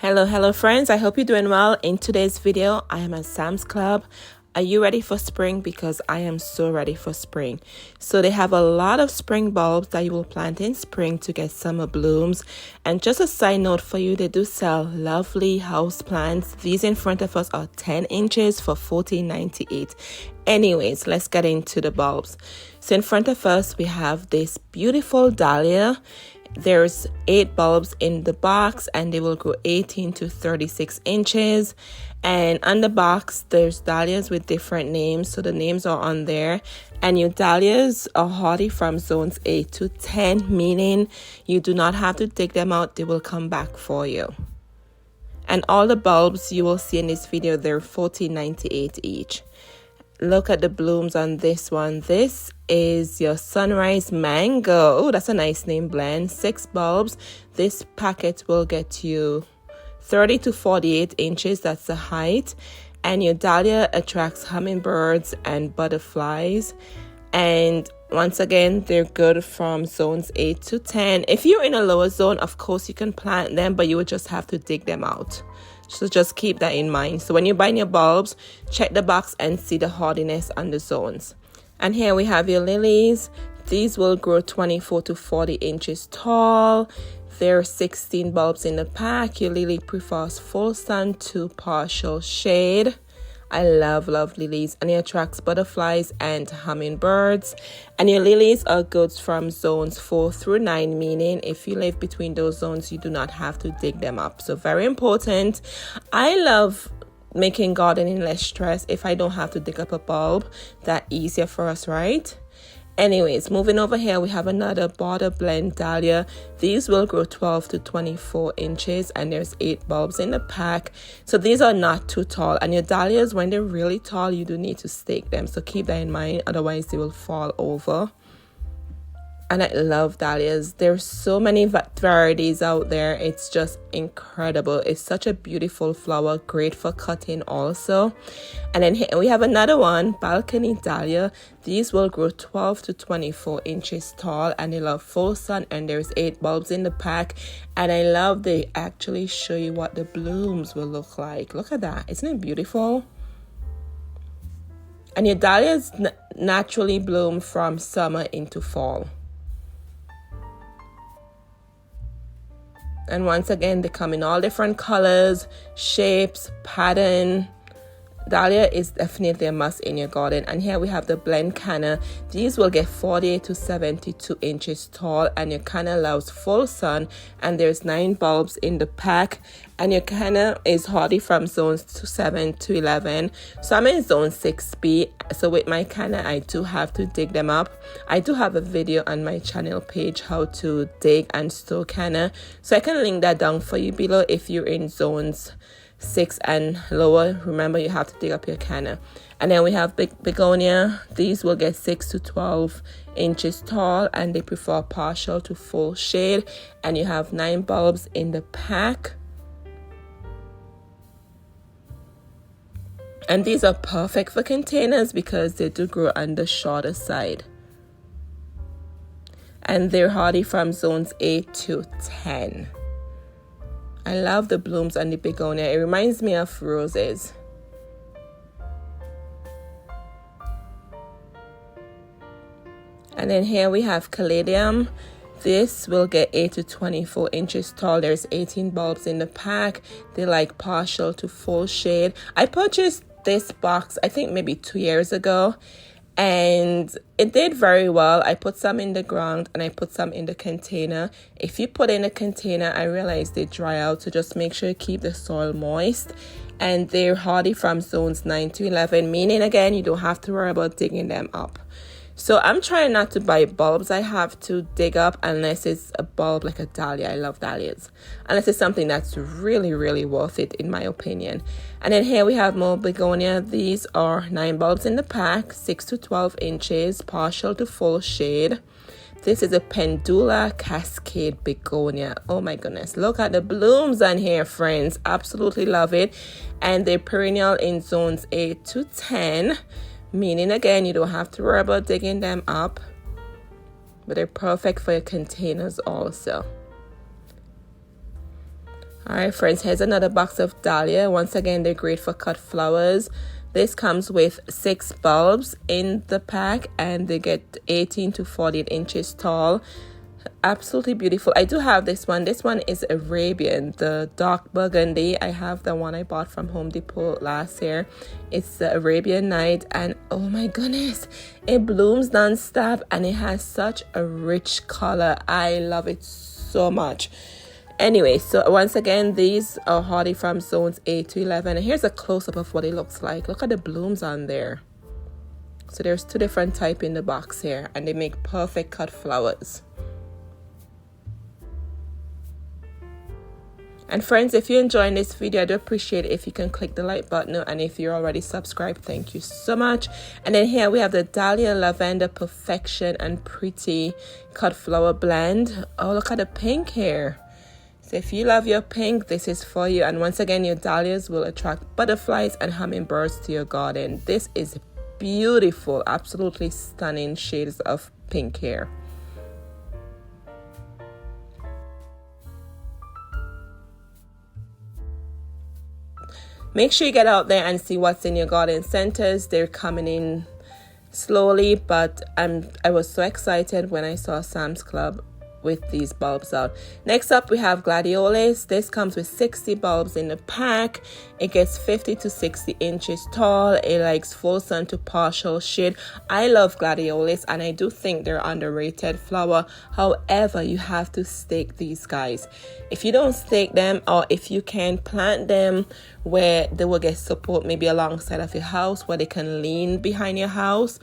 Hello friends, I hope you're doing well. In today's video, I am at Sam's Club. Are you ready for spring? Because I am so ready for spring. So they have a lot of spring bulbs that you will plant in spring to get summer blooms. And just a side note for you, they do sell lovely house plants. These in front of us are 10 inches for $14.98. Anyways, let's get into the bulbs. So in front of us, we have this beautiful dahlia. There's 8 bulbs in the box and they will grow 18 to 36 inches. And on the box, there's dahlias with different names. So the names are on there. And your dahlias are hardy from zones 8 to 10, meaning you do not have to dig them out. They will come back for you. And all the bulbs you will see in this video, they're $14.98 each. Look at the blooms on this one. This is your sunrise mango. Oh, that's a nice name blend. 6 bulbs. This packet will get you 30 to 48 inches. That's the height. And your dahlia attracts hummingbirds and butterflies. And once again, they're good from zones 8 to 10. If you're in a lower zone, of course, you can plant them, but you would just have to dig them out. So just keep that in mind. So when you're buying your bulbs, check the box and see the hardiness on the zones. And here we have your lilies. These will grow 24 to 40 inches tall. There are 16 bulbs in the pack. Your lily prefers full sun to partial shade. I love lilies, and it attracts butterflies and hummingbirds. And your lilies are good from zones 4 through 9, meaning if you live between those zones, you do not have to dig them up. So very important. I love making gardening less stress if I don't have to dig up a bulb. That easier for us, right? Anyways, moving over here, we have another border blend dahlia. These will grow 12 to 24 inches and there's 8 bulbs in the pack. So these are not too tall. And your dahlias, when they're really tall, you do need to stake them. So keep that in mind, otherwise they will fall over. And I love dahlias. There's so many varieties out there. It's just incredible. It's such a beautiful flower, great for cutting also. And then here we have another one, balcony dahlia. These will grow 12 to 24 inches tall and they love full sun, and there's 8 bulbs in the pack. And I love they actually show you what the blooms will look like. Look at that. Isn't it beautiful? And your dahlias naturally bloom from summer into fall. And once again, they come in all different colors, shapes, pattern. Dahlia is definitely a must in your garden. And here we have the blend Canna. These will get 48 to 72 inches tall, and your Canna loves full sun, and there's 9 bulbs in the pack. And your Canna is hardy from zones 7 to 11. So I'm in zone 6B. So with my Canna, I do have to dig them up. I do have a video on my channel page how to dig and store Canna. So I can link that down for you below if you're in zones 6 and lower. Remember, you have to dig up your Canna. And then we have Begonia. These will get 6 to 12 inches tall and they prefer partial to full shade. And you have 9 bulbs in the pack. And these are perfect for containers because they do grow on the shorter side. And they're hardy from zones 8 to 10. I love the blooms on the begonia. It reminds me of roses. And then here we have caladium. This will get 8 to 24 inches tall. There's 18 bulbs in the pack. They like partial to full shade. I purchased this box, I think maybe 2 years ago. And it did very well. I put some in the ground and I put some in the container. If you put in a container, I realized they dry out. So just make sure you keep the soil moist. And they're hardy from zones 9 to 11, meaning again, you don't have to worry about digging them up. So I'm trying not to buy bulbs I have to dig up unless it's a bulb like a dahlia. I love dahlias. Unless it's something that's really, really worth it in my opinion. And then here we have more begonia. These are 9 bulbs in the pack, 6 to 12 inches, partial to full shade. This is a pendula cascade begonia. Oh my goodness. Look at the blooms on here, friends. Absolutely love it. And they're perennial in zones 8 to 10. Meaning again, you don't have to worry about digging them up, but they're perfect for your containers also. Alright friends, here's another box of Dahlia. Once again, they're great for cut flowers. This comes with 6 bulbs in the pack and they get 18 to 48 inches tall. Absolutely beautiful. I do have this one. This one is Arabian, the dark burgundy. I have the one I bought from Home Depot last year. It's the Arabian Night and oh my goodness, it blooms non-stop and it has such a rich color. I love it so much. Anyway, so once again, these are hardy from zones 8 to 11. And here's a close-up of what it looks like. Look at the blooms on there. So there's 2 different types in the box here and they make perfect cut flowers. And friends, if you're enjoying this video, I do appreciate it if you can click the like button, and if you're already subscribed, thank you so much. And then here we have the Dahlia Lavender Perfection and Pretty Cut Flower Blend. Oh, look at the pink here. So if you love your pink, this is for you. And once again, your dahlias will attract butterflies and hummingbirds to your garden. This is beautiful, absolutely stunning shades of pink here. Make sure you get out there and see what's in your garden centers. They're coming in slowly, but I was so excited when I saw Sam's Club with these bulbs out. Next up, we have Gladiolus. This comes with 60 bulbs in the pack. It gets 50 to 60 inches tall. It likes full sun to partial shade. I love Gladiolus and I do think they're underrated flower. However, you have to stake these guys. If you don't stake them, or if you can plant them where they will get support, maybe alongside of your house where they can lean behind your house,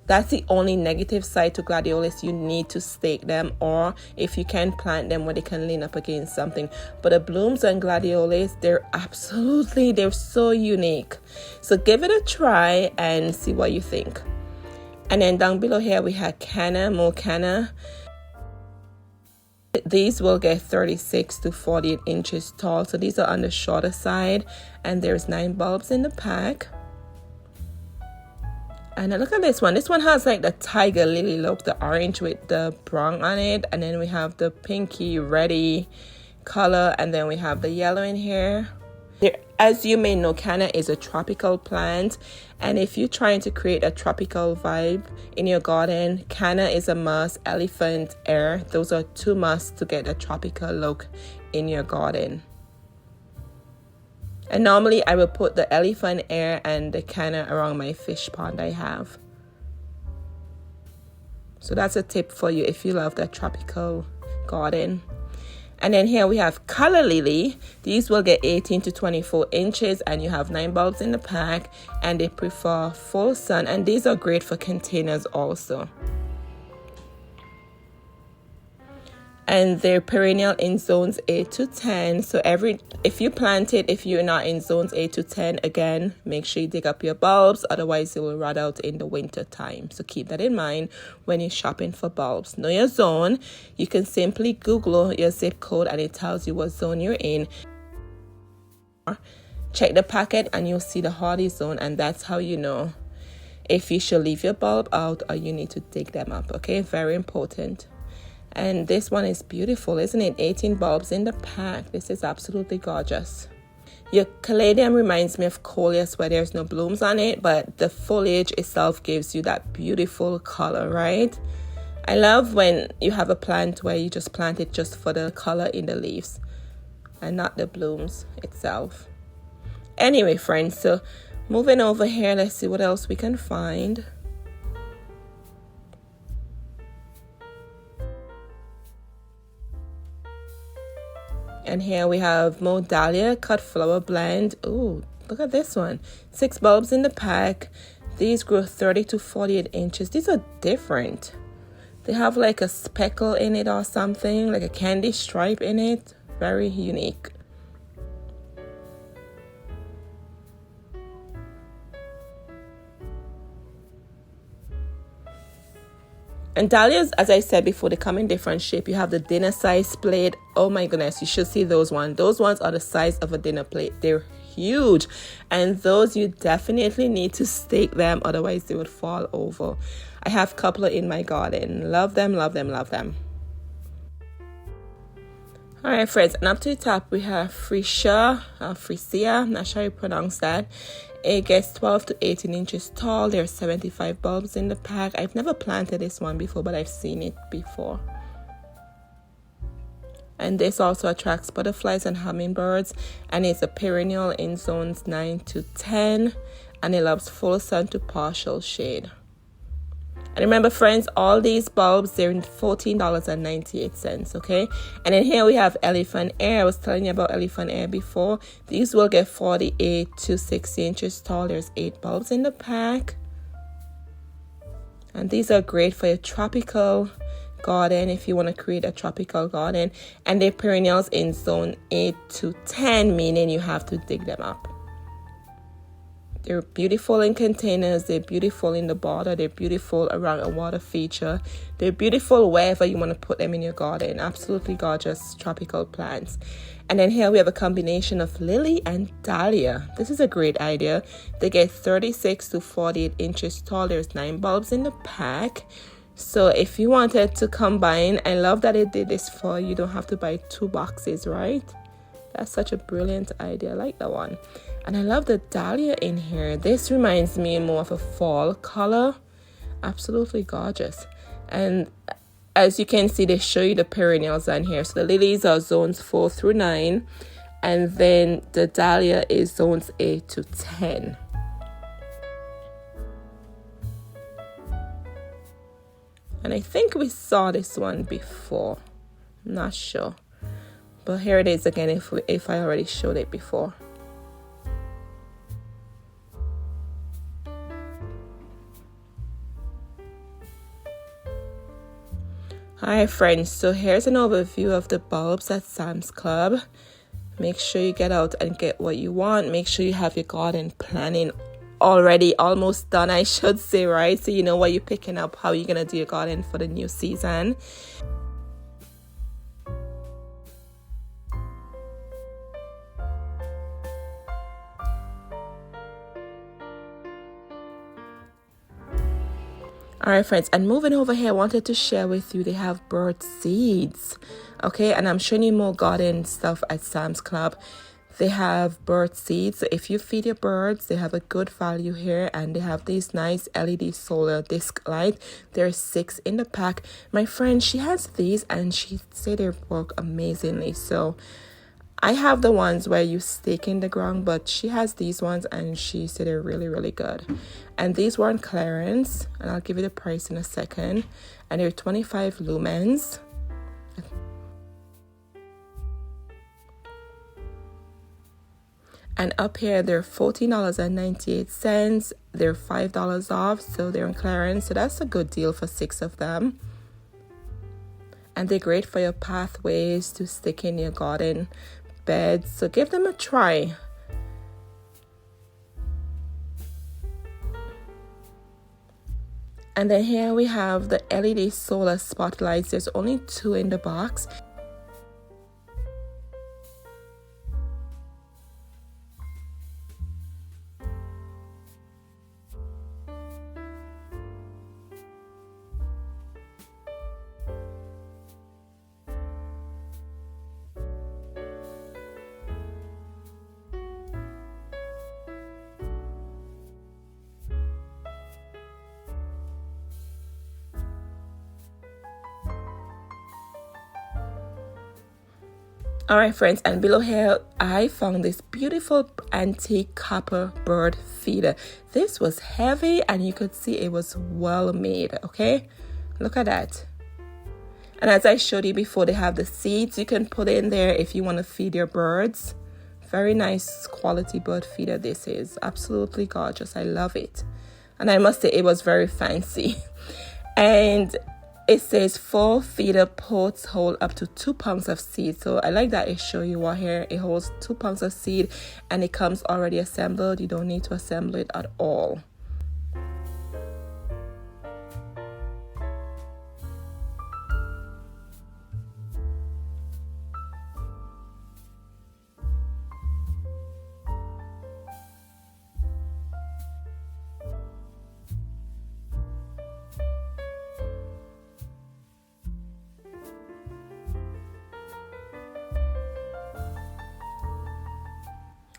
that's the only negative side to Gladiolus. You need to stake them, or if you can plant them where they can lean up against something. But the blooms on Gladiolus, they're so unique. So give it a try and see what you think. And then down below here we have Canna, more Canna. These will get 36 to 48 inches tall, so these are on the shorter side, and there's 9 bulbs in the pack. And look at this one. This one has like the tiger lily look, the orange with the brown on it, and then we have the pinky reddy color, and then we have the yellow in here. As you may know, Canna is a tropical plant, and if you're trying to create a tropical vibe in your garden, Canna is a must. Elephant air, those are 2 musts to get a tropical look in your garden. And normally I will put the elephant air and the Canna around my fish pond I have. So that's a tip for you if you love that tropical garden. And then here we have Color Lily. These will get 18 to 24 inches and you have 9 bulbs in the pack, and they prefer full sun, and these are great for containers also. And they're perennial in zones 8 to 10. So if you plant it, if you're not in zones 8 to 10, again, make sure you dig up your bulbs, otherwise it will rot out in the winter time. So keep that in mind when you're shopping for bulbs. Know your zone. You can simply Google your zip code and it tells you what zone you're in. Check the packet and you'll see the hardy zone, and that's how you know if you should leave your bulb out or you need to dig them up. Okay, very important. And this one is beautiful, isn't it? 18 bulbs in the pack. This is absolutely gorgeous. Your caladium reminds me of Coleus, where there's no blooms on it, but the foliage itself gives you that beautiful color, right? I love when you have a plant where you just plant it just for the color in the leaves and not the blooms itself. Anyway, friends, so moving over here, let's see what else we can find. And here we have more Dahlia Cut Flower Blend. Ooh, look at this one. 6 bulbs in the pack. These grow 30 to 48 inches. These are different. They have like a speckle in it or something, like a candy stripe in it. Very unique. And dahlias, as I said before, they come in different shape. You have the dinner size plate. Oh my goodness, you should see those ones. Those ones are the size of a dinner plate. They're huge. And those you definitely need to stake them, otherwise they would fall over. I have a couple in my garden. Love them, love them, love them. Alright friends, and up to the top we have Freesia, Freesia, I'm not sure how you pronounce that. It gets 12 to 18 inches tall. There's 75 bulbs in the pack. I've never planted this one before, but I've seen it before. And this also attracts butterflies and hummingbirds, and it's a perennial in zones 9 to 10, and it loves full sun to partial shade. And remember friends, all these bulbs, they're $14.98, okay? And then here we have elephant ear. I was telling you about elephant ear before. These will get 48 to 60 inches tall. There's 8 bulbs in the pack. And these are great for your tropical garden if you want to create a tropical garden. And they're perennials in zone 8 to 10, meaning you have to dig them up. They're beautiful in containers, they're beautiful in the border, they're beautiful around a water feature, they're beautiful wherever you want to put them in your garden. Absolutely gorgeous tropical plants. And then here we have a combination of lily and dahlia. This is a great idea. They get 36 to 48 inches tall. There's 9 bulbs in the pack. So if you wanted to combine, I love that it did this for you. You don't have to buy 2 boxes, right? That's such a brilliant idea. I like that one. And I love the dahlia in here. This reminds me more of a fall color. Absolutely gorgeous. And as you can see, they show you the perennials on here. So the lilies are zones 4 through 9. And then the dahlia is zones 8 to 10. And I think we saw this one before. I'm not sure. But here it is again if I already showed it before. Hi friends, so here's an overview of the bulbs at Sam's Club. Make sure you get out and get what you want. Make sure you have your garden planning already almost done, I should say, right? So you know what you're picking up, how you're gonna do your garden for the new season. Alright friends, and moving over here, I wanted to share with you, they have bird seeds. Okay, and I'm showing you more garden stuff at Sam's Club. They have bird seeds. So if you feed your birds, they have a good value here, and they have these nice LED solar disc light. There's 6 in the pack. My friend, she has these and she said they work amazingly. So I have the ones where you stake in the ground, but she has these ones and she said they're really, really good. And these were on clearance, and I'll give you the price in a second. And they're 25 lumens. And up here, they're $14.98. They're $5 off, so they're on clearance. So that's a good deal for 6 of them. And they're great for your pathways to stick in your garden beds. So give them a try. And then here we have the LED solar spotlights. There's only 2 in the box. Alright friends, and below here I found this beautiful antique copper bird feeder. This was heavy and you could see it was well made. Okay, look at that. And as I showed you before, they have the seeds you can put in there if you want to feed your birds. Very nice quality bird feeder this is. Absolutely gorgeous. I love it. And I must say it was very fancy. And it says 4 feeder pots hold up to 2 pounds of seed. So I like that it show you what here. It holds 2 pounds of seed and it comes already assembled. You don't need to assemble it at all.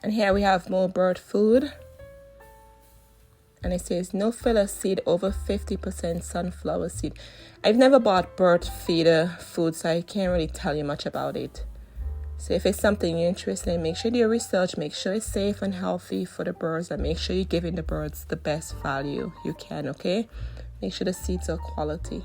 And here we have more bird food. And it says no filler seed over 50% sunflower seed. I've never bought bird feeder food, so I can't really tell you much about it. So if it's something you're interested in, make sure you do your research, make sure it's safe and healthy for the birds, and make sure you're giving the birds the best value you can, okay? Make sure the seeds are quality.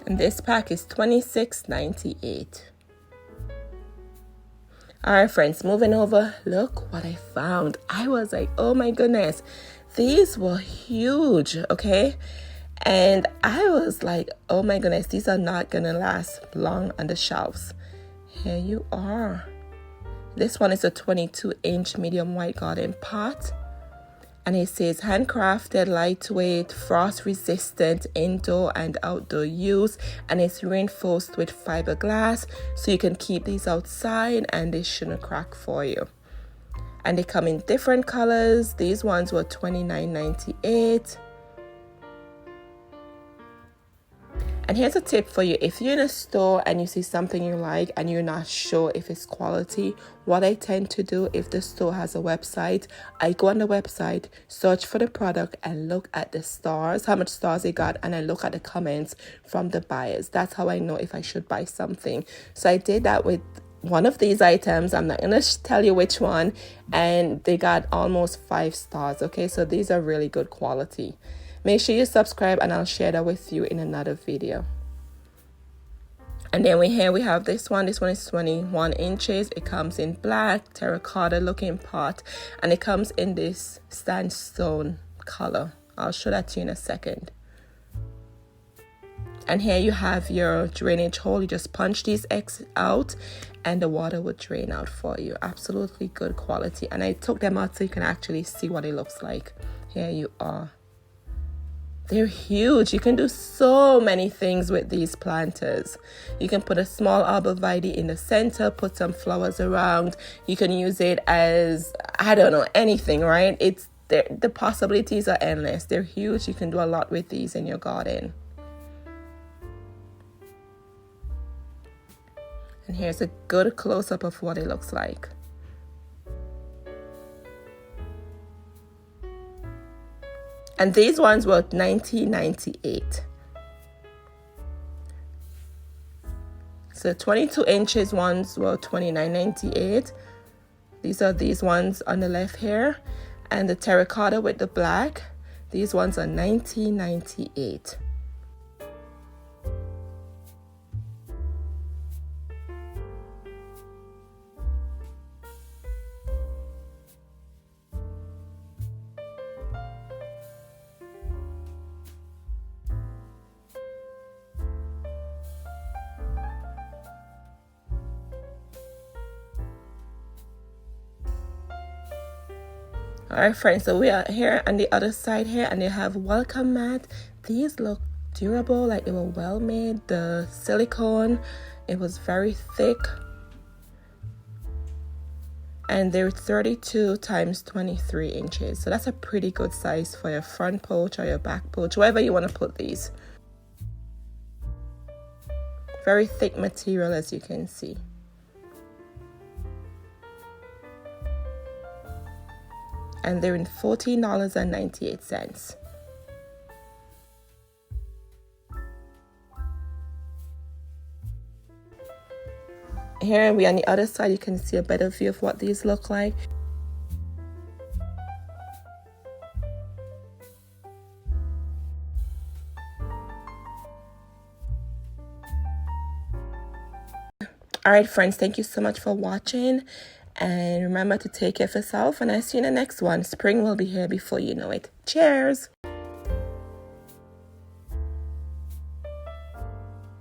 And this pack is $26.98. All right, friends, moving over. Look what I found. I was like, oh my goodness, these were huge, okay? And I was like, oh my goodness, these are not gonna last long on the shelves. Here you are. This one is a 22-inch medium white garden pot. And it says handcrafted, lightweight, frost resistant, indoor and outdoor use. And it's reinforced with fiberglass, so you can keep these outside and they shouldn't crack for you. And they come in different colors. These ones were $29.98. And here's a tip for you. If you're in a store and you see something you like and you're not sure if it's quality, what I tend to do, if the store has a website, I go on the website, search for the product and look at the stars, how much stars they got, and I look at the comments from the buyers. That's how I know if I should buy something. So I did that with one of these items. I'm not going to tell you which one, and they got almost 5 stars. Okay, so these are really good quality. Make sure you subscribe and I'll share that with you in another video. And then here we have this one. This one is 21 inches. It comes in black, terracotta looking pot. And it comes in this sandstone color. I'll show that to you in a second. And here you have your drainage hole. You just punch these X out and the water will drain out for you. Absolutely good quality. And I took them out so you can actually see what it looks like. Here you are. They're huge. You can do so many things with these planters. You can put a small arborvitae in the center, put some flowers around. You can use it as, I don't know, anything, right? The possibilities are endless. They're huge. You can do a lot with these in your garden. And here's a good close-up of what it looks like. And these ones were $19.98. So 22 inches ones were $29.98. These ones on the left here. And the terracotta with the black, these ones are $19.98. All right, friends, so we are here on the other side here, and they have welcome mat. These look durable, like they were well made. The silicone, it was very thick, and they're 32 times 23 inches. So that's a pretty good size for your front porch or your back porch, wherever you want to put these. Very thick material, as you can see. And they're in $14.98. Here we on the other side, you can see a better view of what these look like. All right, friends, thank you so much for watching. And remember to take care of yourself, and I'll see you in the next one. Spring will be here before you know it. Cheers!